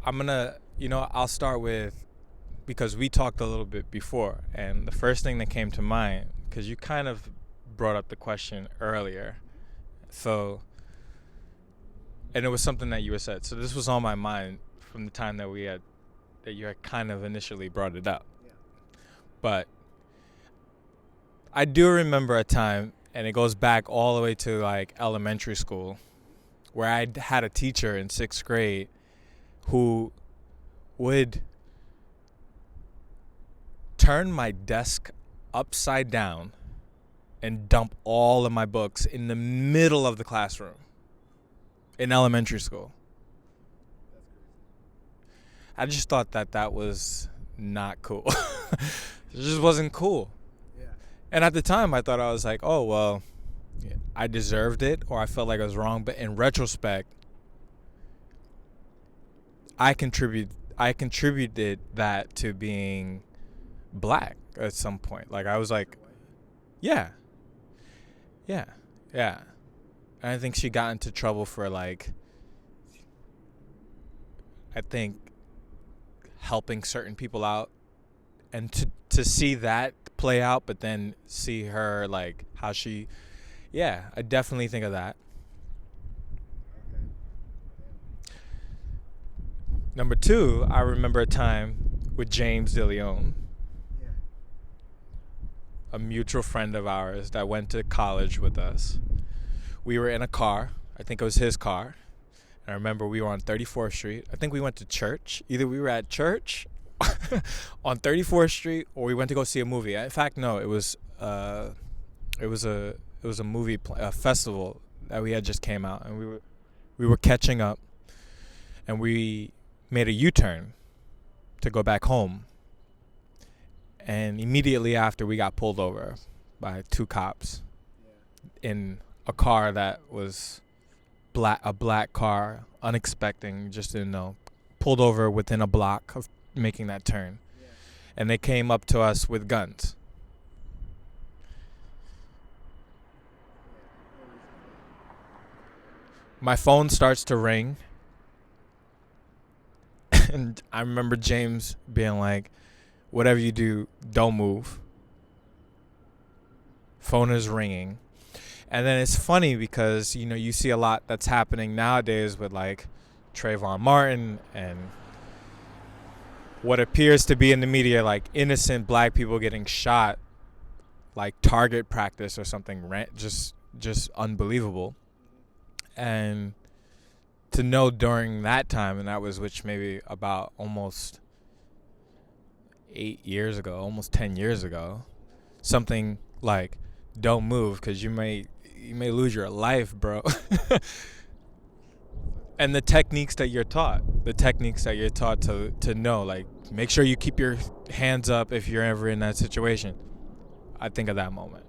I'll start with, because we talked a little bit before, and the first thing that came to mind, because you kind of brought up the question earlier, and it was something that you had said. So this was on my mind from the time that you had kind of initially brought it up. Yeah. But I do remember a time, and it goes back all the way to like elementary school, where I had a teacher in 6th grade who would turn my desk upside down and dump all of my books in the middle of the classroom in elementary school. That's crazy. I just thought that was not cool. It just wasn't cool. Yeah. And at the time, I thought, I was like, oh, well, I deserved it, or I felt like I was wrong. But in retrospect, I contributed that to being black at some point. Like, I was like, yeah. And I think she got into trouble for, like, I think helping certain people out, and to see that play out, but then see her, like, how she, I definitely think of that. Okay. Number 2, I remember a time with James DeLeon, Yeah. a mutual friend of ours that went to college with us. We were in a car. I think it was his car. And I remember we were on 34th Street. I think we went to church. Either we were at church on 34th Street, or we went to go see a movie. In fact, no, it was a movie a festival that we had just came out, and we were catching up, and we made a U-turn to go back home. And immediately after, we got pulled over by 2 cops in a car that was a black car, unexpected, just didn't know, pulled over within a block of making that turn. Yeah. And they came up to us with guns. My phone starts to ring, and I remember James being like, whatever you do, don't move. Phone is ringing. And then it's funny because, you see a lot that's happening nowadays with, like, Trayvon Martin and what appears to be in the media, like, innocent black people getting shot, like target practice or something, just unbelievable. And to know during that time, and that was maybe about almost 8 years ago, almost 10 years ago, something like, don't move because you may lose your life, bro. And the techniques that you're taught to know, like, make sure you keep your hands up if you're ever in that situation. I think of that moment.